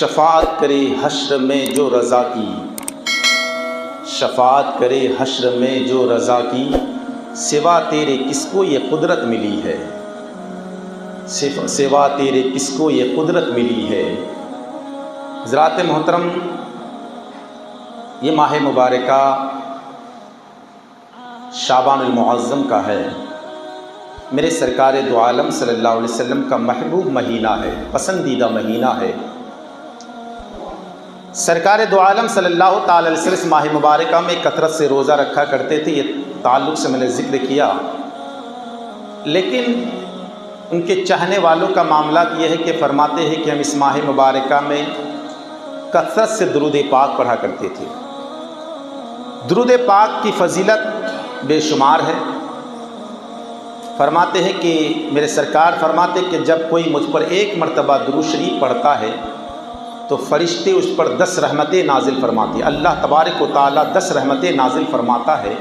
شفاعت کرے حشر میں جو رضا کی، شفاعت کرے حشر میں جو رضا کی، سوا تیرے کس کو یہ قدرت ملی ہے، سوا تیرے کس کو یہ قدرت ملی ہے۔ حضرات محترم، یہ ماہ مبارکہ شعبان المعظم کا ہے، میرے سرکار دو عالم صلی اللہ علیہ وسلم کا محبوب مہینہ ہے، پسندیدہ مہینہ ہے۔ سرکار دو عالم صلی اللہ تعالی علیہ وسلم ماہ مبارکہ میں کثرت سے روزہ رکھا کرتے تھے، یہ تعلق سے میں نے ذکر کیا، لیکن ان کے چاہنے والوں کا معاملات یہ ہے کہ فرماتے ہیں کہ ہم اس ماہ مبارکہ میں کثرت سے درود پاک پڑھا کرتے تھے۔ درود پاک کی فضیلت بے شمار ہے۔ فرماتے ہیں کہ میرے سرکار فرماتے کہ جب کوئی مجھ پر ایک مرتبہ درود شریف پڑھتا ہے تو فرشتے اس پر 10 رحمتیں نازل فرماتے ہیں۔ اللہ تبارک و تعالیٰ 10 رحمتیں نازل فرماتا ہے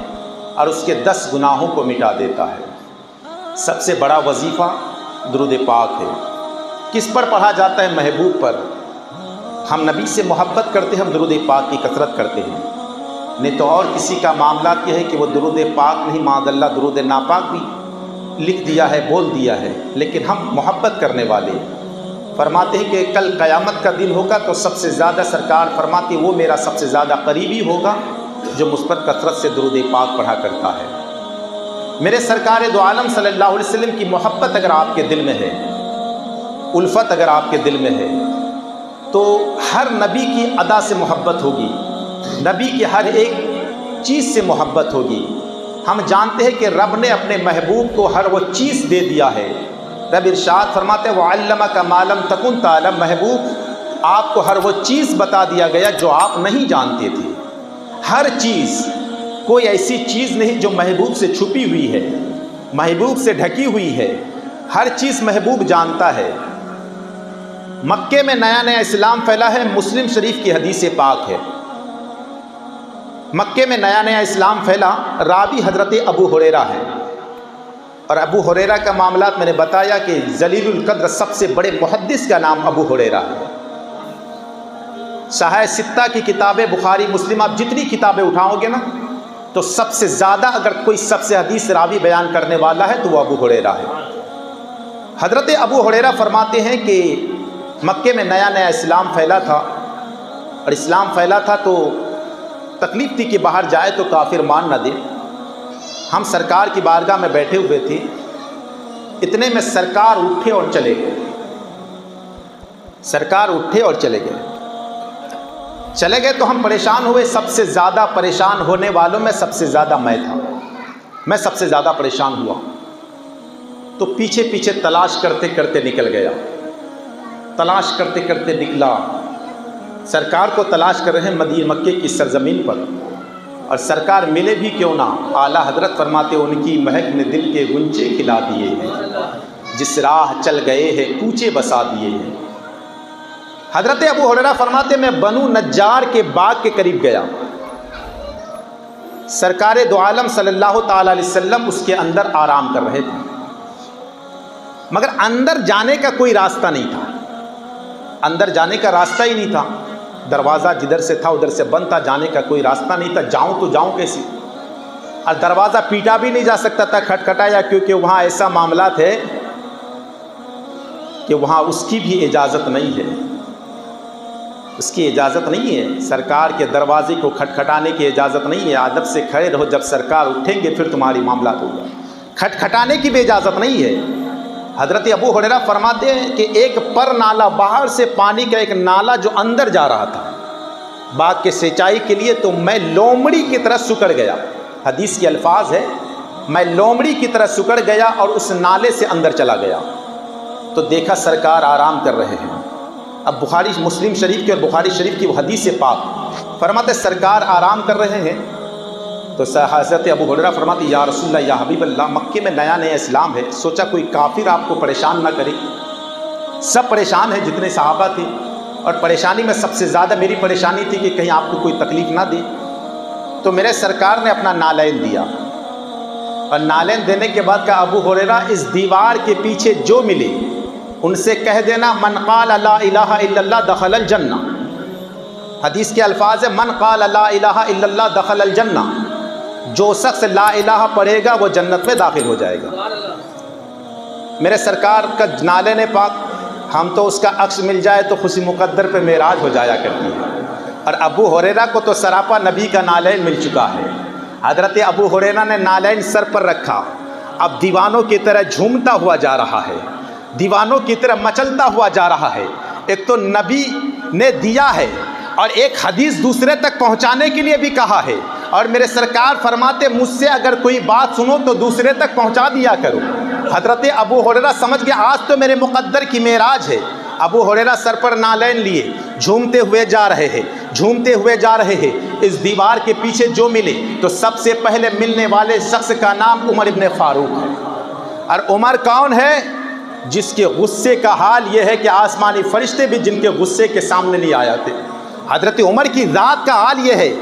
اور اس کے 10 گناہوں کو مٹا دیتا ہے۔ سب سے بڑا وظیفہ درود پاک ہے۔ کس پر پڑھا جاتا ہے؟ محبوب پر۔ ہم نبی سے محبت کرتے ہیں، ہم درود پاک کی کثرت کرتے ہیں، نہیں تو اور کسی کا معاملات یہ ہے کہ وہ درود پاک نہیں، معاذ اللہ درود ناپاک بھی لکھ دیا ہے، بول دیا ہے، لیکن ہم محبت کرنے والے فرماتے ہیں کہ کل قیامت کا دن ہوگا تو سب سے زیادہ سرکار فرماتے وہ میرا سب سے زیادہ قریبی ہوگا جو مجھ پر کثرت سے درود پاک پڑھا کرتا ہے۔ میرے سرکار دو عالم صلی اللہ علیہ وسلم کی محبت اگر آپ کے دل میں ہے، الفت اگر آپ کے دل میں ہے، تو ہر نبی کی ادا سے محبت ہوگی، نبی کی ہر ایک چیز سے محبت ہوگی۔ ہم جانتے ہیں کہ رب نے اپنے محبوب کو ہر وہ چیز دے دیا ہے۔ رب ارشاد فرماتے ہیں وَعَلَّمَكَ مَا لَمْ تَكُنْ تَعْلَمْ، محبوب آپ کو ہر وہ چیز بتا دیا گیا جو آپ نہیں جانتے تھے۔ ہر چیز، کوئی ایسی چیز نہیں جو محبوب سے چھپی ہوئی ہے، محبوب سے ڈھکی ہوئی ہے، ہر چیز محبوب جانتا ہے۔ مکے میں نیا نیا اسلام پھیلا ہے، مسلم شریف کی حدیث پاک ہے۔ مکے میں نیا نیا اسلام پھیلا، راوی حضرت ابو ہریرہ ہے، اور ابو ہریرہ کا معاملات میں نے بتایا کہ ذلیل القدر سب سے بڑے محدث کا نام ابو ہریرہ ہے۔ صحیح ستہ کی کتابیں، بخاری مسلم، آپ جتنی کتابیں اٹھاؤ گے نا تو سب سے زیادہ اگر کوئی سب سے حدیث راوی بیان کرنے والا ہے تو وہ ابو ہریرہ ہے۔ حضرت ابو ہریرہ فرماتے ہیں کہ مکے میں نیا نیا اسلام پھیلا تھا، اور اسلام پھیلا تھا تو تکلیف تھی کہ باہر جائے تو کافر مان نہ دے۔ ہم سرکار کی بارگاہ میں بیٹھے ہوئے تھے، اتنے میں سرکار اٹھے اور چلے گئے، سرکار اٹھے اور چلے گئے تو ہم پریشان ہوئے۔ سب سے زیادہ پریشان ہونے والوں میں سب سے زیادہ میں تھا، میں سب سے زیادہ پریشان ہوا، تو پیچھے پیچھے تلاش کرتے کرتے نکل گیا، تلاش کرتے کرتے نکلا۔ سرکار کو تلاش کر رہے ہیں مدینہ مکے کی سرزمین پر، اور سرکار ملے بھی کیوں نہ، اعلیٰ حضرت فرماتے ان کی مہک نے دل کے غنچے کھلا دیے ہیں، جس راہ چل گئے ہیں کوچے بسا دیے ہیں۔ حضرت ابو ہریرہ فرماتے میں بنو نجار کے باغ کے قریب گیا، سرکار دو عالم صلی اللہ تعالی علیہ وسلم اس کے اندر آرام کر رہے تھے، مگر اندر جانے کا کوئی راستہ نہیں تھا، اندر جانے کا راستہ ہی نہیں تھا، دروازہ جدھر سے تھا ادھر سے بند تھا، جانے کا کوئی راستہ نہیں تھا، جاؤں تو جاؤں کیسے؟ اور دروازہ پیٹا بھی نہیں جا سکتا تھا، کھٹکھٹایا، کیونکہ وہاں ایسا معاملات ہے کہ وہاں اس کی بھی اجازت نہیں ہے، اس کی اجازت نہیں ہے، سرکار کے دروازے کو کھٹکھٹانے کی اجازت نہیں ہے۔ ادب سے کھڑے رہو، جب سرکار اٹھیں گے پھر تمہاری معاملات ہوگا، کھٹکھٹانے کی بھی اجازت نہیں ہے۔ حضرت ابو ہریرہ فرماتے ہیں کہ ایک پر نالا، باہر سے پانی کا ایک نالا جو اندر جا رہا تھا باغ کے سینچائی کے لیے، تو میں لومڑی کی طرح سکڑ گیا، حدیث کے الفاظ ہے میں لومڑی کی طرح سکڑ گیا اور اس نالے سے اندر چلا گیا، تو دیکھا سرکار آرام کر رہے ہیں۔ اب بخاری مسلم شریف کی اور بخاری شریف کی وہ حدیث پاک فرماتے سرکار آرام کر رہے ہیں، تو حضرت ابو ہریرہ فرماتے یا رسول اللہ، یا حبیب اللہ، مکے میں نیا نیا اسلام ہے، سوچا کوئی کافر آپ کو پریشان نہ کرے۔ سب پریشان ہیں جتنے صحابہ تھے، اور پریشانی میں سب سے زیادہ میری پریشانی تھی کہ کہیں آپ کو کوئی تکلیف نہ دے، تو میرے سرکار نے اپنا نالین دیا، اور نالین دینے کے بعد کہا ابو ہریرہ اس دیوار کے پیچھے جو ملے ان سے کہہ دینا من قال لا الہ الا اللہ دخل الجنہ. حدیث کے الفاظ ہے من قال لا الہ الا اللہ دخل الجنہ. جو شخص لا الہ پڑھے گا وہ جنت میں داخل ہو جائے گا. میرے سرکار کا نالین پاک ہم تو اس کا عکس مل جائے تو خوشی مقدر پہ معراج ہو جایا کرتی ہے. اور ابو ہریرہ کو تو سراپا نبی کا نالین مل چکا ہے. حضرت ابو ہریرہ نے نالین سر پر رکھا، اب دیوانوں کی طرح جھومتا ہوا جا رہا ہے، دیوانوں کی طرح مچلتا ہوا جا رہا ہے. ایک تو نبی نے دیا ہے اور ایک حدیث دوسرے تک پہنچانے کے لیے بھی کہا ہے. اور میرے سرکار فرماتے مجھ سے اگر کوئی بات سنو تو دوسرے تک پہنچا دیا کرو. حضرت ابو ہریرہ سمجھ گئے آج تو میرے مقدر کی معراج ہے. ابو ہریرہ سر پر نالین لیے جھومتے ہوئے جا رہے ہیں، جھومتے ہوئے جا رہے ہیں. اس دیوار کے پیچھے جو ملے تو سب سے پہلے ملنے والے شخص کا نام عمر ابن فاروق ہے. اور عمر کون ہے؟ جس کے غصے کا حال یہ ہے کہ آسمانی فرشتے بھی جن کے غصے کے سامنے نہیں آیا تھے. حضرت عمر کی ذات کا حال یہ ہے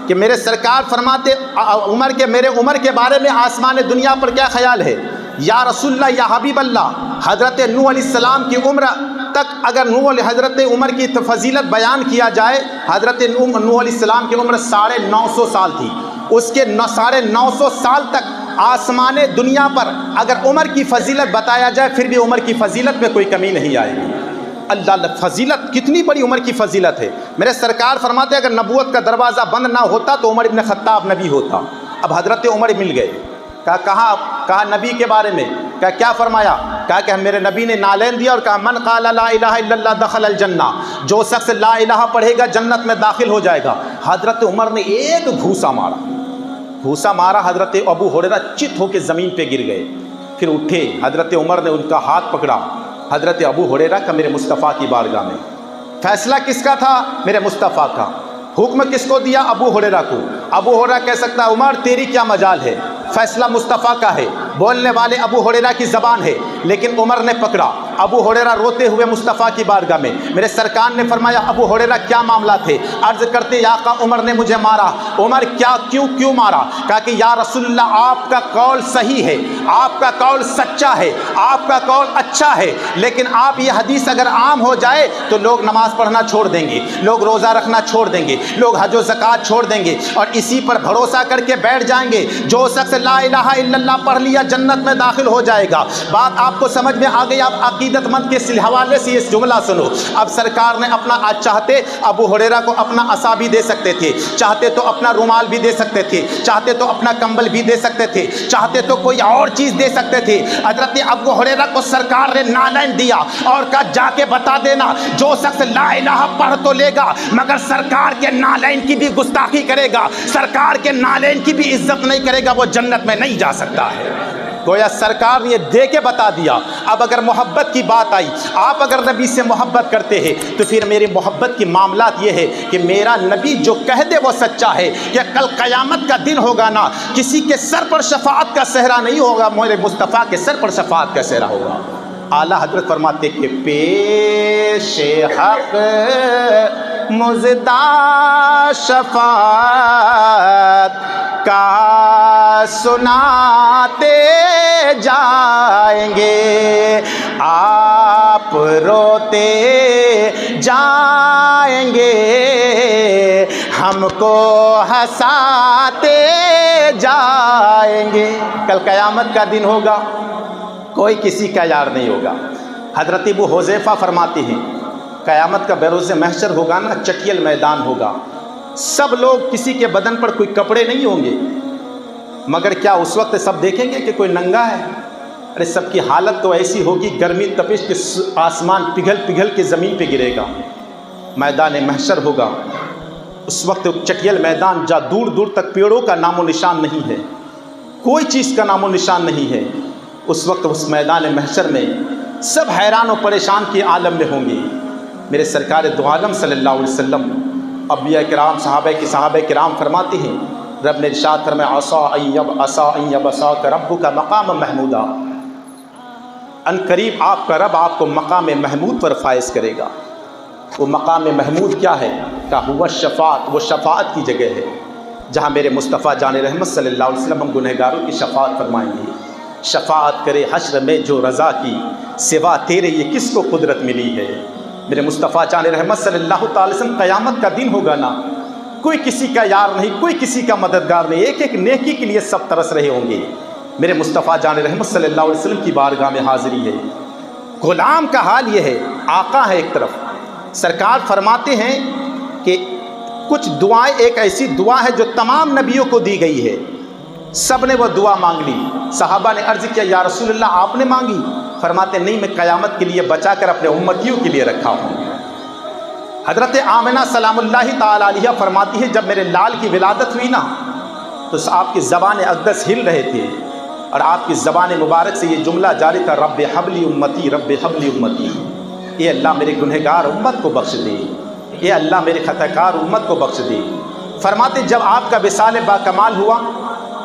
کہ میرے سرکار فرماتے میرے عمر کے بارے میں آسمان دنیا پر کیا خیال ہے؟ یا رسول اللہ، یا حبیب اللہ، حضرت نوح علیہ السلام کی عمر تک اگر حضرت عمر کی فضیلت بیان کیا جائے، حضرت نوح علیہ السلام کی عمر 950 سال تھی. اس کے 950 سال تک آسمان دنیا پر اگر عمر کی فضیلت بتایا جائے پھر بھی عمر کی فضیلت میں کوئی کمی نہیں آئے گی. اللہ فضیلت کتنی بڑی عمر کی فضیلت ہے. میرے سرکار فرماتے اگر نبوت کا دروازہ بند نہ ہوتا تو عمر ابن خطاب نبی ہوتا. اب حضرت عمر مل گئے. کہا نبی کے بارے میں کیا فرمایا؟ کہا کہ میرے نبی نے نالین دیا اور کہا من قال لا الہ الا اللہ دخل الجنہ. جو شخص لا الہ پڑھے گا جنت میں داخل ہو جائے گا. حضرت عمر نے ایک گھوسا مارا، حضرت ابو ہریرہ چت ہو کے زمین پہ گر گئے. پھر اٹھے، حضرت عمر نے ان کا ہاتھ پکڑا. حضرت ابو ہریرہ کا میرے مصطفیٰ کی بارگاہ میں فیصلہ کس کا تھا؟ میرے مصطفیٰ کا. حکم کس کو دیا؟ ابو ہریرہ کو. ابو ہریرہ کہہ سکتا ہے عمر تیری کیا مجال ہے، فیصلہ مصطفیٰ کا ہے. بولنے والے ابو ہریرہ کی زبان ہے، لیکن عمر نے پکڑا. ابو ہریرہ روتے ہوئے مصطفیٰ کی بارگاہ میں. میرے سرکار نے فرمایا ابو ہریرہ کیا معاملہ تھے؟ عرض کرتے یا آقا عمر نے مجھے مارا. عمر کیوں مارا؟ کہا کہ یا رسول اللہ آپ کا قول صحیح ہے، آپ کا قول سچا ہے، آپ کا قول اچھا ہے، لیکن آپ یہ حدیث اگر عام ہو جائے تو لوگ نماز پڑھنا چھوڑ دیں گے، لوگ روزہ رکھنا چھوڑ دیں گے، لوگ حج و زکوٰۃ چھوڑ دیں گے اور اسی پر بھروسہ کر کے بیٹھ جائیں گے. جو شخص لا الہ الا اللہ پڑھ لیا جنت میں داخل ہو جائے گا. بات آپ کو سمجھ میں آ گئی. آپ عقیدت مند کے حوالے سے یہ جملہ سنو. اب سرکار نے اپنا چاہتے ابو ہریرہ کو اپنا عصا بھی دے سکتے تھے، چاہتے تو اپنا رومال بھی دے سکتے تھے، چاہتے تو اپنا کمبل بھی دے سکتے تھے، چاہتے تو کوئی اور چیز دے سکتے تھے. حضرت ابو ہریرہ کو سرکار نے نالین دیا اور کہا جا کے بتا دینا جو شخص لا الہ پڑھ تو لے گا مگر سرکار کے نالین کی بھی گستاخی کرے گا، سرکار کے نالین کی بھی عزت نہیں کرے گا، وہ جنت میں نہیں جا سکتا ہے. گویا سرکار نے یہ دے کے بتا دیا. اب اگر محبت کی بات آئی، آپ اگر نبی سے محبت کرتے ہیں تو پھر میری محبت کی معاملات یہ ہے کہ میرا نبی جو کہہ دے وہ سچا ہے. کہ کل قیامت کا دن ہوگا نا، کسی کے سر پر شفاعت کا صحرا نہیں ہوگا، میرے مصطفیٰ کے سر پر شفاعت کا صحرا ہوگا. اعلیٰ حضرت فرماتے کہ پیش حق مزدہ شفاعت کا سناتے جائیں گے، آپ روتے جائیں گے، ہم کو ہنساتے جائیں گے. کل قیامت کا دن ہوگا، کوئی کسی کا یار نہیں ہوگا. حضرت ابو حذیفہ فرماتے ہیں قیامت کا بروز محشر ہوگا نا، چٹیل میدان ہوگا. سب لوگ، کسی کے بدن پر کوئی کپڑے نہیں ہوں گے، مگر کیا اس وقت سب دیکھیں گے کہ کوئی ننگا ہے؟ ارے سب کی حالت تو ایسی ہوگی، گرمی تپش کے آسمان پگھل کے زمین پہ گرے گا. میدان محشر ہوگا. اس وقت چٹیل میدان جا دور دور تک پیڑوں کا نام و نشان نہیں ہے، کوئی چیز کا نام و نشان نہیں ہے. اس وقت اس میدان محشر میں سب حیران و پریشان کے عالم میں ہوں گے. میرے سرکار دو عالم صلی اللہ علیہ وسلم، انبیاء کرام، صحابہ کرام فرماتے ہیں رب نے ارشاد فرمایا عسیٰ ان یبعثک ربک مقام محمودا. ان قریب آپ کا رب آپ کو مقام محمود پر فائز کرے گا. وہ مقام محمود کیا ہے؟ کہ ہوا شفاعت، وہ شفاعت کی جگہ ہے جہاں میرے مصطفیٰ جان رحمت صلی اللہ علیہ وسلم ہم گنہگاروں کی شفاعت فرمائیں گے. شفاعت کرے حشر میں جو رضا کی، सिवा तेरे ये किसको कुदरत मिली है। मेरे मुस्तफ़ा जान रहमत सल्लल्लाहु अलैहि वसल्लम, क़यामत का दिन होगा ना, कोई किसी का यार नहीं, कोई किसी का मददगार नहीं, एक एक नेकी के लिए सब तरस रहे होंगे। मेरे मुस्तफ़ा जान रहमत सल्लल्लाहु अलैहि वसल्लम की बारगाह में हाज़िरी है। ग़ुलाम का हाल ये है, आका है एक तरफ, सरकार फरमाते हैं कि कुछ दुआएं, एक ऐसी दुआ है जो तमाम नबियों को दी गई है, सब ने वो दुआ मांग ली। सहाबा ने अर्ज़ किया, या रसूलल्लाह आपने मांगी? फरमाते नहीं, मैं क़यामत के लिए बचा कर अपने उम्मतियों के लिए रखा हूँ। हज़रत आमिना सलामुल्लाहि ताला अलैहा फरमाती है, जब मेरे लाल की विलादत हुई ना, तो आपकी ज़बान अक़दस हिल रहे थे और आपकी ज़बान मुबारक से ये जुमला जारी था, रब्बे हबली उम्मती, रब्बे हबली उम्मती। ये अल्लाह मेरे गुनहगार उम्मत को बख्श दे, ये अल्लाह मेरे खताकार उम्मत को बख्श दे। फरमाते जब आपका विसाल बाकमाल हुआ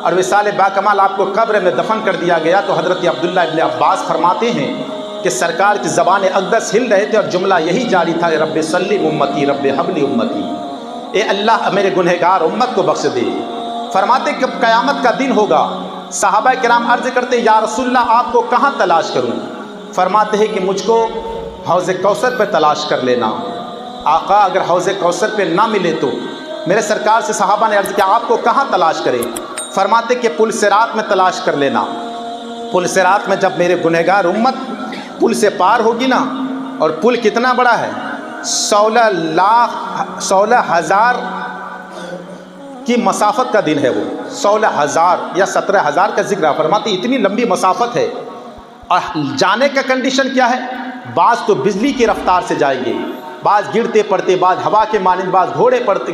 और विसाल बाकमाल आपको कब्र में दफन कर दिया गया, तो हज़रत अब्दुल्लाह इब्न अब्बास फरमाते हैं कि सरकार की ज़बान अक़दस हिल रहे थे और जुमला यही जारी था, रब्बे सल्ली उम्मती, रब्बे हबली उम्मती। ए अल्लाह मेरे गुनहगार उम्मत को बख्श दे। फरमाते कि क़यामत का दिन होगा, सहाबा किराम अर्ज़ करते, या रसूलल्लाह आपको कहाँ तलाश करूँ? फरमाते हैं कि मुझको हौज़ कौसर पर तलाश कर लेना। आका अगर हौज़ कौसर पे ना मिले तो? मेरे सरकार से सहाबा ने अर्ज़ किया, आपको कहाँ तलाश करें? फरमाते कि पुल सिरात में तलाश कर लेना। पुल सिरात में जब मेरे गुनहगार उम्मत पुल से पार होगी ना, और पुल कितना बड़ा है, 16,000 की मसाफत का दिन है वो, 16,000 या 17,000 का जिक्र। फरमाते इतनी लंबी मसाफत है, और जाने का कंडीशन क्या है, बाज़ तो बिजली की रफ्तार से जाएंगे, बाज़ गिरते पड़ते, बाज़ हवा के मानिंद, बाज़ घोड़े पड़ते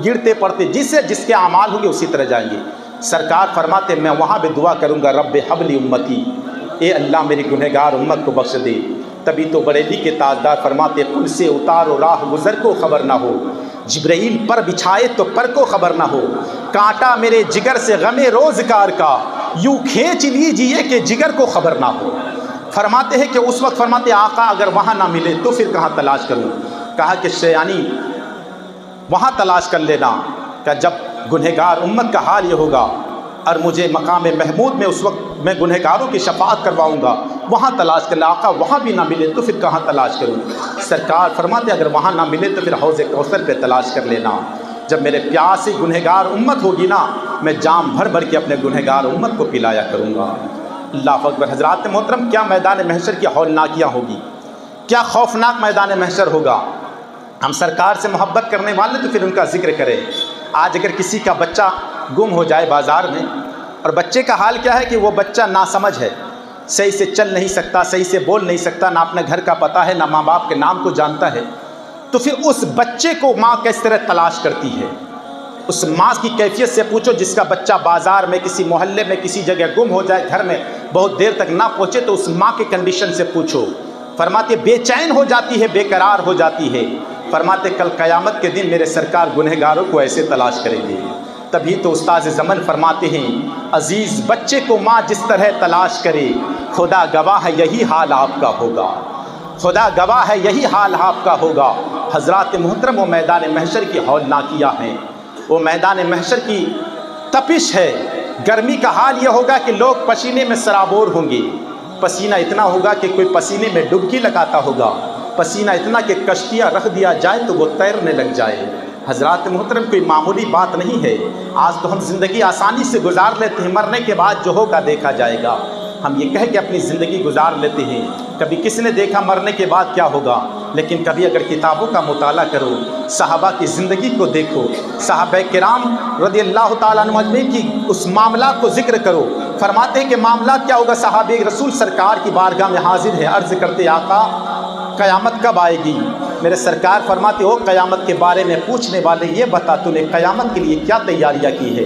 गिरते पड़ते, जिससे जिसके अमाल होंगे उसी तरह जाएंगे। सरकार फरमाते मैं वहाँ भी दुआ करूँगा, रब्बे हबली उम्मती, ए अल्लाह मेरी गुनहगार उम्मत को बख्श दे। तभी तो बरेली के ताजदार फरमाते, पुल से उतारो राह गुज़र को ख़बर ना हो, जिब्राइल पर बिछाए तो पर को ख़बर ना हो, कांटा मेरे जिगर से गमे रोज़गार का, यूँ खींच लीजिए कि जिगर को ख़बर ना हो। फरमाते हैं कि उस वक्त फरमाते, आका अगर वहाँ ना मिले तो फिर कहाँ तलाश करूँ? कहा कि शयानी वहाँ तलाश कर लेना, कि जब गुनहगार उम्मत का हाल ये होगा और मुझे मकाम महमूद में उस वक्त मैं गुनहगारों की शफाअत करवाऊँगा, वहाँ तलाश कर ले। आका वहाँ भी ना मिले तो फिर कहाँ तलाश करूँ? सरकार फरमाते अगर वहाँ ना मिले तो फिर हौज़ कौसर पे तलाश कर लेना। जब मेरे प्यासी गुनहगार उम्मत होगी ना, मैं जाम भर भर के अपने गुनहगार उम्मत को पिलाया करूँगा। अल्लाह अकबर। हज़रात मोहतरम, क्या मैदान महशर की हौलनाकियाँ होगी, क्या खौफनाक मैदान महशर होगा। हम सरकार से मोहब्बत करने वाले तो फिर उनका जिक्र करें। आज अगर किसी का बच्चा गुम हो जाए बाज़ार में, और बच्चे का हाल क्या है कि वो बच्चा नासमझ है, सही से चल नहीं सकता, सही से बोल नहीं सकता, ना अपने घर का पता है, ना माँ बाप के नाम को जानता है, तो फिर उस बच्चे को माँ किस तरह तलाश करती है? उस माँ की कैफियत से पूछो जिसका बच्चा बाज़ार में, किसी मोहल्ले में, किसी जगह गुम हो जाए, घर में बहुत देर तक ना पहुँचे, तो उस माँ के कंडीशन से पूछो। फरमाते बेचैन हो जाती है, बेकरार हो जाती है। फरमाते कल क़यामत के दिन मेरे सरकार गुनहगारों को ऐसे तलाश करेंगे। तभी तो उस्ताद ज़मन फरमाते हैं, अज़ीज़ बच्चे को माँ जिस तरह तलाश करे, खुदा गवाह है यही हाल आपका होगा, खुदा गवाह है यही हाल आपका होगा। हज़रात मोहतरम, वो मैदान महशर की हौलनाकियाँ हैं, वो मैदान महशर की तपिश है। गर्मी का हाल ये होगा कि लोग पसीने में सराबोर होंगे, पसीना इतना होगा कि कोई पसीने में डुबकी लगाता होगा, पसीना इतना कि कश्तियाँ रख दिया जाए तो वो तैरने लग जाए। हज़रात मोहतरम, कोई मामूली बात नहीं है। आज तो हम ज़िंदगी आसानी से गुजार लेते हैं, मरने के बाद जो होगा देखा जाएगा, हम ये कह के अपनी ज़िंदगी गुजार लेते हैं। कभी किसने देखा मरने के बाद क्या होगा? लेकिन कभी अगर किताबों का मुताला करो, सहाबा की ज़िंदगी को देखो, सहाबा किराम रज़ियल्लाहु ताला अन्हुम अजमईन की उस मामला को ज़िक्र करो। फरमाते हैं कि मामला क्या होगा? सहाबे रसूल सरकार की बारगाह में हाजिर है, अर्ज़ करते आका क़यामत कब आएगी? मेरे सरकार फरमाते हो क़यामत के बारे में पूछने वाले ये बता तूने क़यामत के लिए क्या तैयारियाँ की है?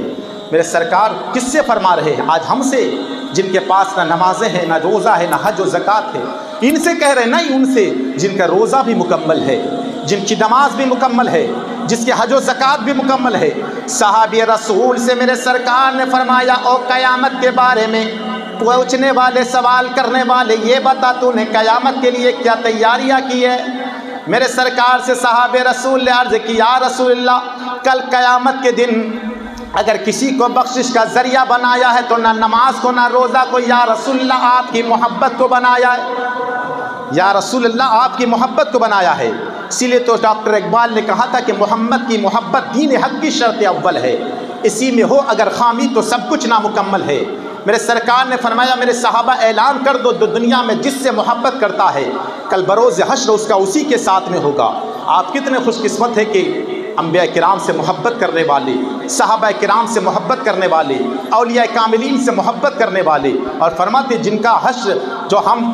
मेरे सरकार किससे फरमा रहे हैं? आज हमसे, जिनके पास ना नमाज़ें हैं, ना रोज़ा है, ना हज और ज़कात है, इनसे कह रहे नहीं, उनसे जिनका रोज़ा भी मुकम्मल है, जिनकी नमाज भी मुकम्मल है, जिसके हज और ज़कात भी मुकम्मल है। सहाबी रसूल से मेरे सरकार ने फरमाया, ओ क़यामत के बारे में पूछने वाले, सवाल करने वाले, ये बता तूने क़यामत के लिए क्या तैयारियाँ की है? मेरे सरकार से सहाबे रसूल ने अर्ज़ की, या रसूलल्लाह, कल क़यामत के दिन अगर किसी को बख्शिश का ज़रिया बनाया है तो ना नमाज को, ना रोज़ा को, या रसूलल्लाह आपकी मोहब्बत को बनाया है। یا رسول اللہ آپ کی محبت کو بنایا ہے، اسی لیے تو ڈاکٹر اقبال نے کہا تھا کہ محمد کی محبت دین حق کی شرط اول ہے، اسی میں ہو اگر خامی تو سب کچھ نامکمل ہے۔ میرے سرکار نے فرمایا میرے صحابہ اعلان کر دو دنیا میں جس سے محبت کرتا ہے کل بروز حشر اس کا اسی کے ساتھ میں ہوگا۔ آپ کتنے خوش قسمت ہیں کہ انبیاء کرام سے محبت کرنے والے، صحابہ کرام سے محبت کرنے والے، اولیاء کاملین سے محبت کرنے والے، اور فرماتے جن کا حشر، جو ہم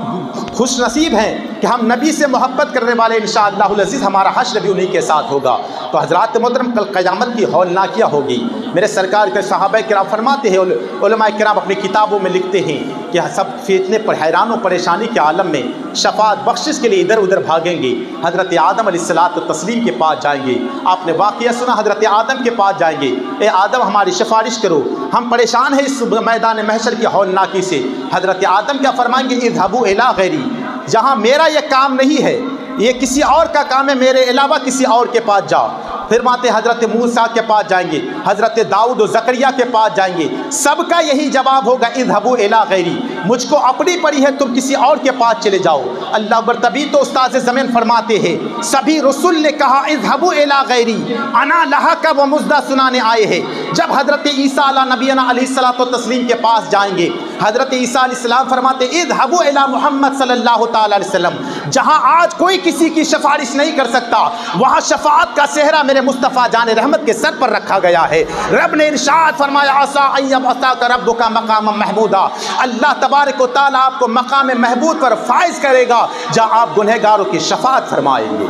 خوش نصیب ہیں کہ ہم نبی سے محبت کرنے والے، انشاءاللہ العزیز ہمارا حشر بھی انہی کے ساتھ ہوگا۔ تو حضرات محترم کل قیامت کی ہولناکیاں ہوگی۔ میرے سرکار کے صحابہ کرام فرماتے ہیں، علماء کرام اپنی کتابوں میں لکھتے ہیں کہ سب فتنے پر حیران و پریشانی کے عالم میں شفاعت بخشش کے لیے ادھر ادھر بھاگیں گے، حضرت آدم علیہ الصلوۃ والتسلیم کے پاس جائیں گے۔ آپ نے واقعہ سنا، حضرت آدم کے پاس جائیں گے، اے آدم ہماری سفارش کرو، ہم پریشان ہیں اس میدان محشر کی ہولناکی سے۔ حضرت آدم کیا فرمائیں گے؟ اذهبوا الی غیری، جہاں میرا یہ کام نہیں ہے، یہ کسی اور کا کام ہے، میرے علاوہ کسی اور کے پاس جاؤ۔ پھر ماتے حضرت موسیٰ کے پاس جائیں گے، حضرت داؤد و زکریا کے پاس جائیں گے، سب کا یہی جواب ہوگا اذهبوا الی غیری، مجھ کو اپنی پڑی ہے، تم کسی اور کے پاس چلے جاؤ۔ اللہ اکبر۔ تبھی تو استاد زمین فرماتے ہیں سبھی رسول نے کہا اذهبوا الی غیری انا لہا کا وہ مزدہ سنانے آئے ہیں۔ جب حضرت عیسیٰ علیہ نبینا علیہ الصلوۃ والتسلیم کے پاس جائیں گے، حضرت عیسیٰ علیہ السلام فرماتے اذهبوا الی محمد صلی اللہ تعالی علیہ وسلم، جہاں آج کوئی کسی کی سفارش نہیں کر سکتا، وہاں شفاعت کا صحرا میرے مصطفیٰ جان رحمت کے سر پر رکھا گیا ہے۔ رب نے ارشاد فرمایا عسیٰ ان یبعثک ربک مقاما محمودا، اللہ تبارک و تعالیٰ آپ کو مقام محمود پر فائز کرے گا جہاں آپ گنہگاروں کی شفاعت فرمائیں گے،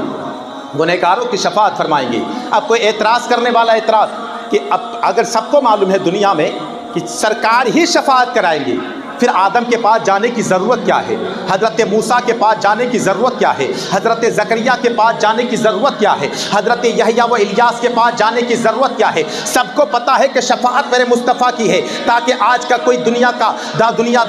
گنہگاروں کی شفاعت فرمائیں گے۔ اب کوئی اعتراض کرنے والا اعتراض کہ اب اگر سب کو معلوم ہے دنیا میں کہ سرکار ہی شفاعت کرائیں گے، پھر آدم کے پاس جانے کی ضرورت کیا ہے؟ حضرت موسیٰ کے پاس جانے کی ضرورت کیا ہے؟ حضرت زکریا کے پاس جانے کی ضرورت کیا ہے؟ حضرت یحییٰ و الیاس کے پاس جانے کی ضرورت کیا ہے؟ سب کو پتہ ہے کہ شفاعت میرے مصطفیٰ کی ہے، تاکہ آج کا کوئی دنیا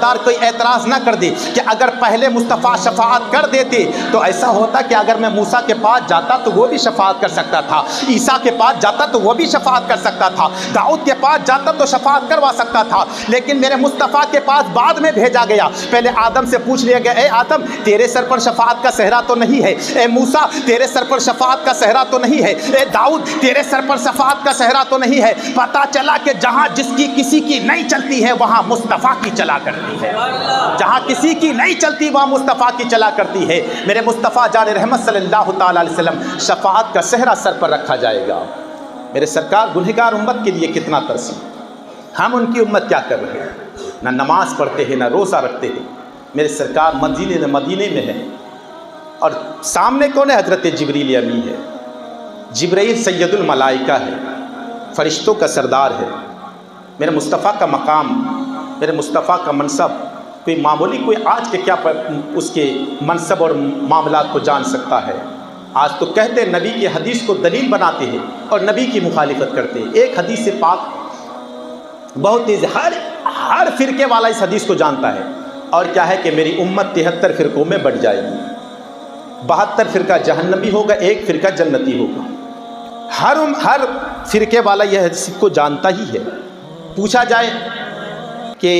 دار کوئی اعتراض نہ کر دے کہ اگر پہلے مصطفیٰ شفاعت کر دیتے تو ایسا ہوتا کہ اگر میں موسیٰ کے پاس جاتا تو وہ بھی شفاعت کر سکتا تھا، عیسیٰ کے پاس جاتا تو وہ بھی شفاعت کر سکتا تھا، داؤد کے پاس جاتا تو شفاعت کروا سکتا تھا، لیکن میرے مصطفیٰ کے پاس بعد میں بھیجا گیا۔ پہلے آدم سے پوچھ لیا گیا اے آدم تیرے سر پر شفاعت کا صحرا تو نہیں ہے، اے موسیٰ تیرے سر پر شفاعت کا صحرا تو نہیں ہے، اے داؤد تیرے سر پر شفاعت کا صحرا تو نہیں ہے۔ پتہ چلا کہ جہاں جس کی کسی کی نہیں چلتی ہے وہاں مصطفیٰ کی چلا کرتی ہے، جہاں کسی کی نہیں چلتی وہاں مصطفیٰ کی چلا کرتی ہے۔ میرے مصطفیٰ جان رحمت صلی اللہ تعالی علیہ وسلم شفاعت کا صحرا سر پر رکھا جائے گا۔ میرے سرکار گنہگار امت کے لیے کتنا ترسی، ہم ان کی امت کیا کر رہے ہیں؟ نہ نماز پڑھتے ہیں، نہ روزہ رکھتے ہیں۔ میرے سرکار مدینے میں ہے، اور سامنے کون ہے؟ حضرت جبریل امی ہے۔ جبرائیل سید الملائکہ ہے، فرشتوں کا سردار ہے۔ میرے مصطفیٰ کا مقام، میرے مصطفیٰ کا منصب کوئی معمولی کوئی آج کے کیا اس کے منصب اور معاملات کو جان سکتا ہے؟ آج تو کہتے ہیں نبی کی حدیث کو دلیل بناتے ہیں اور نبی کی مخالفت کرتے ہیں۔ ایک حدیث پاک بہت تیز، ہر فرقے والا اس حدیث کو جانتا ہے، اور کیا ہے کہ میری امت 73 فرقوں میں بٹ جائے گی، 72 فرقہ جہنمی ہوگا، ایک فرقہ جنتی ہوگا۔ ہر فرقے والا یہ حدیث کو جانتا ہی ہے۔ پوچھا جائے کہ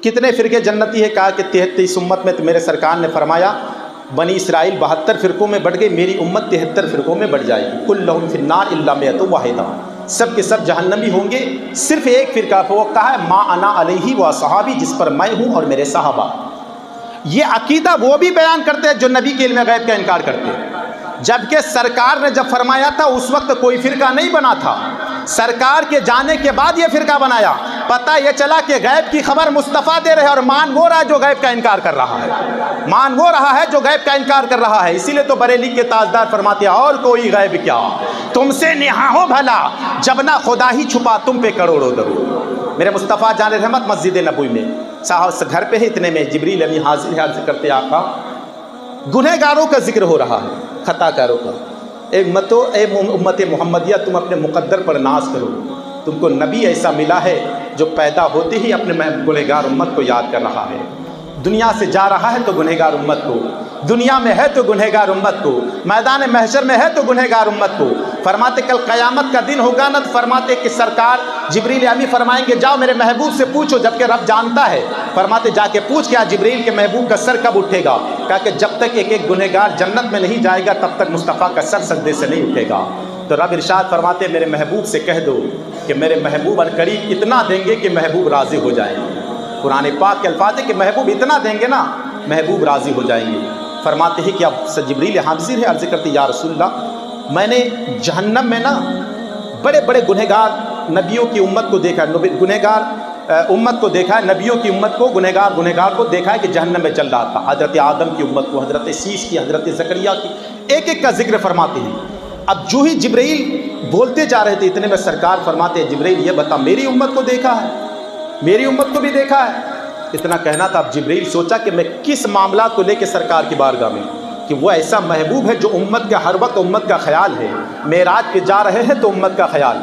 کتنے فرقے جنتی ہے، کہا کہ 33 امت میں، تو میرے سرکار نے فرمایا بنی اسرائیل 72 فرقوں میں بٹ گئی، میری امت 73 فرقوں میں بٹ جائے گی۔ کلہم فی النار الا مئۃ واحدہ، سب کے سب جہنمی ہوں گے، صرف ایک فرقہ، وہ کہا ہے ما انا علیہ و صحابی، جس پر میں ہوں اور میرے صحابہ۔ یہ عقیدہ وہ بھی بیان کرتے ہیں جو نبی کے علم غیب کا انکار کرتے ہیں، جبکہ سرکار نے جب فرمایا تھا اس وقت کوئی فرقہ نہیں بنا تھا، سرکار کے جانے کے بعد یہ فرقہ بنایا۔ پتہ یہ چلا کہ غیب کی خبر مصطفیٰ دے رہے اور مان وہ رہا ہے جو غیب کا انکار کر رہا ہے، مان وہ رہا ہے جو غیب کا انکار کر رہا ہے۔ اسی لیے تو بریلی کے تاجدار فرماتے ہیں اور کوئی غیب کیا تم سے نہا ہو بھلا، جب نہ خدا ہی چھپا تم پہ کروڑوں درود۔ میرے مصطفیٰ جان رحمت مسجد نبوی میں صاحب گھر پہ ہی اتنے میں جبریل امی حاضر حال سے کرتے آقا گنہگاروں کا ذکر ہو رہا ہے، خطا کاروں کا۔ اے امت محمدیہ تم اپنے مقدر پر ناز کرو، تم کو نبی ایسا ملا ہے جو پیدا ہوتے ہی اپنے گنہگار امت کو یاد کر رہا ہے۔ دنیا سے جا رہا ہے تو گنہگار امت کو، دنیا میں ہے تو گنہگار امت کو، میدان محشر میں ہے تو گنہگار امت کو۔ فرماتے کل قیامت کا دن ہوگا نا، تو فرماتے کہ سرکار जिब्रील अमी फरमाएंगे जाओ मेरे महबूब से पूछो, जबकि रब जानता है। फरमाते जाके पूछ क्या जिब्रील के महबूब का सर कब उठेगा? कहा कि जब तक एक एक गुनहगार जन्नत में नहीं जाएगा तब तक मुस्तफ़ा का सर सजदे से नहीं उठेगा। तो रब इरशाद फरमाते मेरे महबूब से कह दो कि मेरे महबूब अलकरीब इतना देंगे कि महबूब राज़ी हो जाएंगे। कुरान पाक के अल्फाज है कि महबूब इतना देंगे ना, महबूब राज़ी हो जाएंगे। फरमाते हैं कि अब जिब्रील हाजिर है, अर्ज़ करते या रसूलल्लाह मैंने जहन्नम में ना बड़े बड़े गुनहगार नबियों की उम्मत को देखा है, गुनहगार उम्मत को देखा है, नबियों की उम्मत को गुनहगार को देखा है कि जहन्नम में जल रहा था। हज़रत आदम की उम्मत को, हज़रत शीश की, हज़रत ज़करिया की, एक एक का जिक्र फरमाते हैं। अब जो ही जिब्रील बोलते जा रहे थे इतने में सरकार फरमाते हैं जिब्रील ये बता मेरी उम्मत को देखा है, मेरी उम्मत को भी देखा है। इतना कहना था। अब जिब्रील सोचा कि मैं किस मामला को लेकर सरकार की बारगाह में, कि वो ऐसा महबूब है जो उम्मत का हर वक्त उम्मत का ख्याल है। मेराज पे जा रहे हैं तो उम्मत का ख्याल,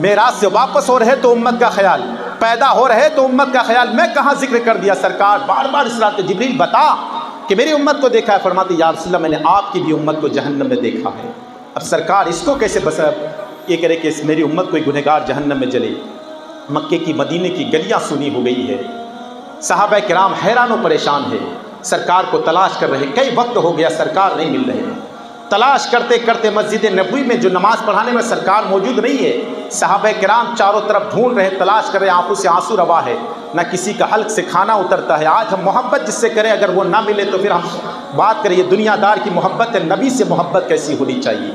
मेराज से वापस हो रहे तो उम्मत का ख्याल, पैदा हो रहे तो उम्मत का ख्याल। मैं कहाँ जिक्र कर दिया? सरकार बार बार इसरार के जिब्रील बता कि मेरी उम्मत को देखा है। फरमाते या रसूल अल्लाह मैंने आपकी भी उम्मत को जहन्नम में देखा है। अब सरकार इसको कैसे बस ये करे कि मेरी उम्मत कोई गुनहगार जहन्नम में जले। मक्के की मदीने की गलियां सुनी हो गई है, सहाबा किराम हैरान और परेशान है, सरकार को तलाश कर रहे। कई वक्त हो गया सरकार नहीं मिल रहे, तलाश करते करते मस्जिद नबवी में जो नमाज पढ़ाने में सरकार मौजूद नहीं है, सहाबा किराम चारों तरफ ढूंढ रहे, तलाश कर रहे, आंखों से आंसू रवा है, ना किसी का हल्क से खाना उतरता है। आज हम मोहब्बत जिससे करें अगर वो ना मिले तो फिर हम बात करें ये दुनियादार की मोहब्बत है, नबी से मोहब्बत कैसी होनी चाहिए।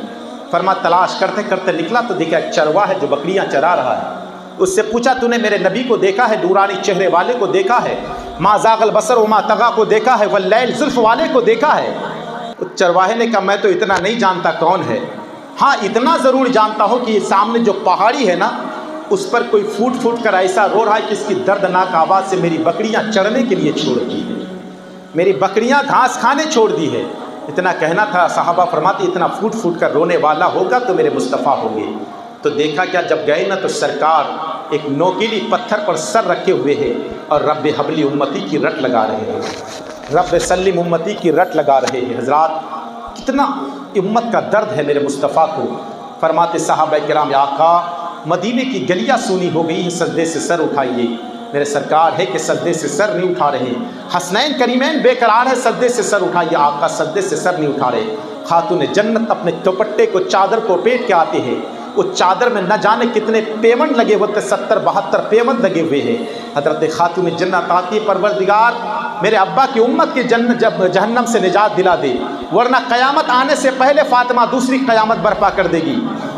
फरमा तलाश करते करते निकला तो देखा एक चरवा है जो बकरियां चरा रहा है। उससे पूछा तूने मेरे नबी को देखा है, नूरानी चेहरे वाले को देखा है, मा ज़ाग़ल बसर व मा तग़ा को देखा है, वल्लैल ज़ुल्फ़ वाले को देखा है? उस चरवाहे ने कहा मैं तो इतना नहीं जानता कौन है, हाँ इतना ज़रूर जानता हूँ कि सामने जो पहाड़ी है ना उस पर कोई फूट फूट कर ऐसा रो रहा है कि इसकी दर्दनाक आवाज़ से मेरी बकरियाँ चढ़ने के लिए छोड़ दी है, मेरी बकरियाँ घास खाने छोड़ दी है। इतना कहना था। साहबा फरमाते इतना फूट फूट कर रोने वाला होगा तो मेरे मुस्तफ़ा होंगे। तो देखा क्या जब गए ना तो सरकार एक नोकीली पत्थर पर सर रखे हुए है और रब हबली उम्मती की रट लगा रहे हैं, रब सल्लिम उम्मती की रट लगा रहे हैं। हज़रात कितना उम्मत का दर्द है मेरे मुस्तफ़ा को। फरमाते साहबा किराम आका मदीने की गलियां सूनी हो गई हैं, सजदे से सर उठाइए। मेरे सरकार है कि सजदे से सर नहीं उठा रहे, हसनैन करीमैन बेकरार है, सजदे से सर उठाइए। आका सजदे से सर नहीं उठा रहे। खातून जन्नत अपने दुपट्टे को चादर को पेट के आते हैं, उस चादर में न जाने कितने पेवंड लगे होते, 70-72 पेवंड लगे हुए हैं। हज़रत खातून जन्नत आती है, परवरदिगार मेरे अब्बा की उम्मत की जहन्नम से निजात दिला दे, वरना क़यामत आने से पहले फ़ातिमा दूसरी क़यामत बर्पा कर देगी।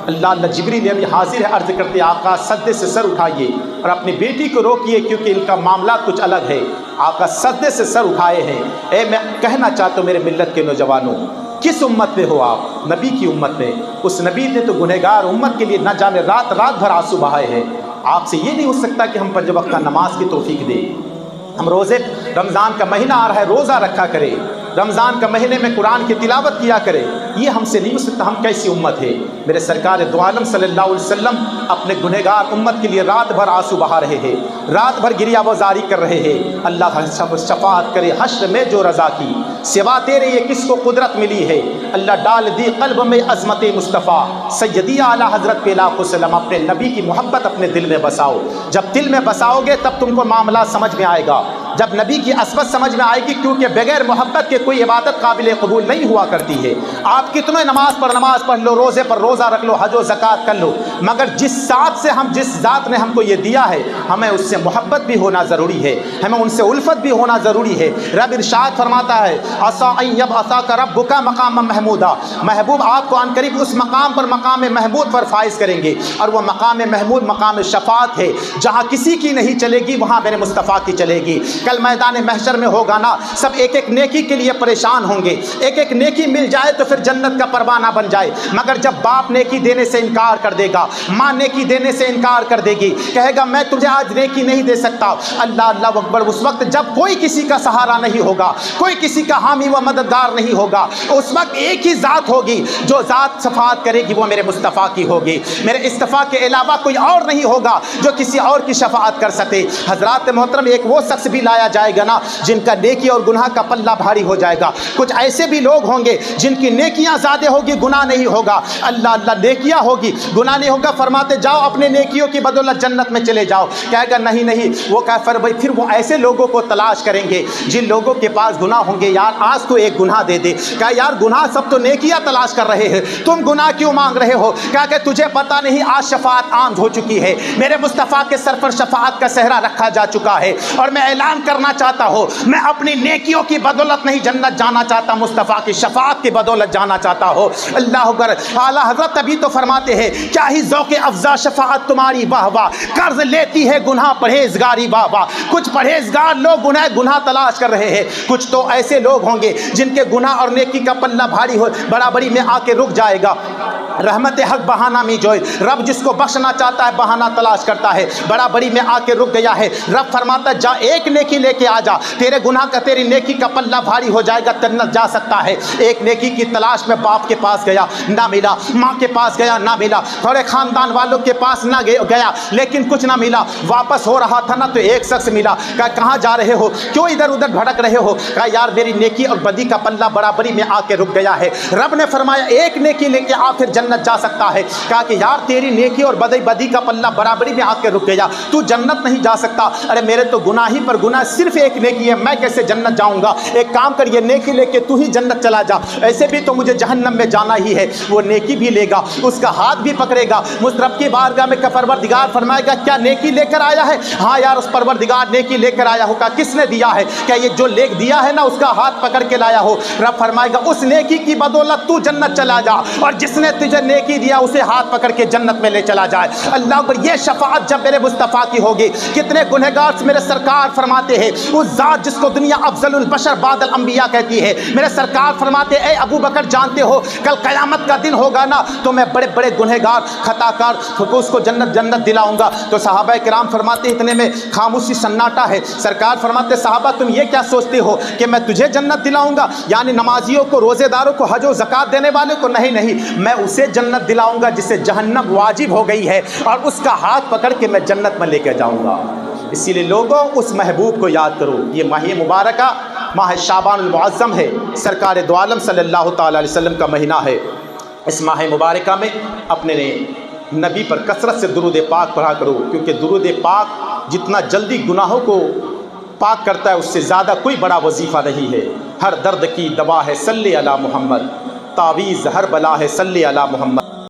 अल्लाह अल्लाह जिब्रील अभी हाजिर है, अर्ज़ करते आका सजदे से सर उठाइए और अपनी बेटी को रोकिए क्योंकि इनका मामला कुछ अलग है। आका सजदे से सर उठाए हैं। ए मैं कहना चाहता हूँ मेरे मिल्लत के नौजवानों, किस उम्मत में हो आप? नबी की उम्मत में। उस नबी ने तो गुनहगार उम्मत के लिए न जाने रात रात भर आंसू बहाए हैं। आपसे ये नहीं हो सकता कि हम 5 वक्त का नमाज की तौफीक दें। हम रोज़े, रमज़ान का महीना आ रहा है, रोज़ा रखा करें, रमज़ान का महीने में कुरान की तिलावत किया करें। ये हमसे नहीं हो सकता। हम कैसी उम्मत है? मेरे सरकार दो आलम सल्लल्लाहु अलैहि वसल्लम अपने गुनहगार उम्मत के लिए रात भर आंसू बहा रहे हैं, रात भर गिरियावजारी कर रहे हैं। अल्लाह शफाअत करे हश्र में जो रज़ा की, सिवा तेरे ये किसको कुदरत मिली है। अल्लाह डाल दी क़ल्ब में अज़मत मुस्तफ़ा सैयदी आला हज़रत पे लाखो सलाम। अपने नबी की मोहब्बत अपने दिल में बसाओ। जब दिल में बसाओगे तब तुमको मामला समझ में आएगा, जब नबी की असमत समझ में आएगी, क्योंकि बगैर मोहब्बत के कोई इबादत काबिल कबूल नहीं हुआ करती है। आप कितने नमाज पढ़ लो, रोज़े पर रोज़ा रख लो, हज व ज़कात कर लो, मगर जिस ज़ात ने हमको ये दिया है हमें उससे मोहब्बत भी होना ज़रूरी है, हमें उनसे उल्फत भी होना ज़रूरी है। रब इरशाद फरमाता है असा अय्यब असा का रब्बुका मकाम महमूदा, महबूब आपको अनकरीब उस मकाम पर मकाम महमूद पर फाइज करेंगे। और वह मकाम महमूद मकाम शफात है, जहाँ किसी की नहीं चलेगी वहाँ मेरे मुस्तफ़ा की चलेगी। कल मैदान महशर में होगा ना, सब एक एक नेकी के लिए परेशान होंगे, एक एक नेकी मिल जाए तो फिर जन्नत का परवाना बन जाए। मगर जब बाप नेकी देने से इनकार कर देगा, माँ नेकी देने से इनकार कर देगी, कहेगा मैं तुझे आज नेकी नहीं दे सकता, अल्लाह अल्लाह अकबर, उस वक्त जब कोई किसी का सहारा नहीं होगा, कोई किसी का हामी व मददगार नहीं होगा, उस वक्त एक ही ज़ात होगी जो ज़ात शफाअत करेगी, वो मेरे मुस्तफ़ा की होगी। मेरे इस्तफ़ा के अलावा कोई और नहीं होगा जो किसी और की शफाअत कर सके। हज़रात मोहतरम, एक वो शख्स भी लाया जाएगा ना जिनका नेकी और गुनाह का पल्ला भारी हो जाएगा। कुछ ऐसे भी लोग होंगे जिनकी नेकियां ज़्यादा होगी, गुनाह नहीं होगा। अल्लाह अल्लाह, नेकियां होगी, गुनाह नहीं होगा। होगा, फरमाते जाओ अपने नेकियों की बदौलत जन्नत में चले जाओ। कहेगा नहीं नहीं, वो काफिर भाई फिर वो ऐसे लोगों को तलाश करेंगे जिन लोगों के पास गुनाह होंगे। यार आज तो एक गुनाह दे दे। क्या यार गुनाह सब तो नेकियां तलाश कर रहे हैं, तुम गुनाह क्यों मांग रहे हो? क्या कि तुझे पता नहीं आज शफाअत आम हो चुकी है, मेरे मुस्तफ़ा के सर पर शफाअत का सहरा रखा जा चुका है और मैं ऐलान करना चाहता हूँ, मैं अपनी नेकियों की बदौलत नहीं जन्नत जाना चाहता, मुस्तफ़ा की शफाअत की बदौलत जाना चाहता हो। अल्लाह अकबर। आला हज़रत तभी तो फरमाते हैं क्या ही ज़ौक़ अफ़ज़ा शफाअत तुम्हारी वाह वाह, कर्ज लेती है गुनाह परहेजगारी वाह वाह। कुछ परहेजगार लोग गुनाह तलाश कर रहे हैं, कुछ तो ऐसे लोग होंगे जिनके गुनाह और नेकी का पल्ला भारी हो बराबरी में आके रुक जाएगा। रहमत हक बहाना में जो रब जिसको बख्शना चाहता है बहाना तलाश करता है, बराबरी में आके रुक गया है। रब फरमाता जा एक नेकी लेके आ जा, तेरे गुनाह का तेरी नेकी का पल्ला भारी हो जाएगा, जन्नत जा सकता है। एक नेकी की तलाश में बाप के पास गया ना मिला, माँ के पास गया ना मिला, थोड़े खानदान वालों के पास ना गया लेकिन कुछ ना मिला। वापस हो रहा था ना तो एक शख्स मिला, कहा कहाँ जा रहे हो, क्यों इधर उधर भटक रहे हो? कहा यार मेरी नेकी और बदी का पल्ला बराबरी में आके रुक गया है। रब ने फरमाया एक नेकी लेके आ फिर जन्नत जा सकता है। कहा कि यार तेरी नेकी और बदी का पल्ला बराबरी में आके रुक गया, तू जन्नत नहीं जा सकता। अरे मेरे तो गुनाह ही पर गुनाह, सिर्फ एक नेकी है, मैं कैसे जन्नत जाऊंगा? एक काम कर ये नेकी लेके तू ही जन्नत चला जा, ऐसे भी तो मुझे जहन्नम में जाना ही है। वो नेकी भी लेगा, उसका हाथ भी पकड़ेगा, मुझ रब की बारगाह में परवरदिगार फरमाएगा क्या नेकी लेकर आया है? हाँ यार उस परवरदिगार नेकी लेकर आया हो। कहा किसने दिया है? क्या ये जो लेख दिया है ना उसका हाथ पकड़ के लाया हो। रब फरमाएगा उस नेकी की बदौलत तू जन्नत चला जा और जिसने तुझे नेकी दिया उसे हाथ पकड़ के जन्नत में ले चला जाए। अल्लाह पर ये शफाअत जब मेरे मुस्तफ़ा की होगी, कितने गुनहगार मेरे सरकार फरमाते हैं उस जात जिसको दुनिया अफजलुल बशर बादल अंबिया कहती है, मेरे सरकार फरमाते ए अबू बकर जानते हो कल क़यामत का दिन होगा ना तो मैं बड़े बड़े गुनहगार खताकार को उसको जन्नत दिलाऊंगा। तो सहाबा किराम फरमाते इतने में खामोशी सन्नाटा है। सरकार फरमाते साहबा तुम ये क्या सोचते हो कि मैं तुझे जन्नत दिलाऊंगा, यानी नमाजियों को, रोज़ेदारों को, हज और ज़कात देने वाले को? नहीं नहीं, मैं उसे जन्नत दिलाऊंगा जिसे जहन्नम वाजिब हो गई है और उसका हाथ पकड़ के मैं जन्नत में लेकर जाऊंगा। इसीलिए लोगों उस महबूब को याद करो। ये माह मुबारका माह शाबानुल मुअज़्ज़म है, सरकार दो आलम सल्लल्लाहु तआला अलैहि वसल्लम का महीना है। इस माह मुबारका में अपने नबी पर कसरत से दुरूद पाक पढ़ा करो, क्योंकि दुरूद पाक जितना जल्दी गुनाहों को पाक करता है उससे ज़्यादा कोई बड़ा वजीफ़ा नहीं है। हर दर्द की दवा है सल्ले अला मुहम्मद, तावीज़ हर बला है सल्ले अला मुहम्मद।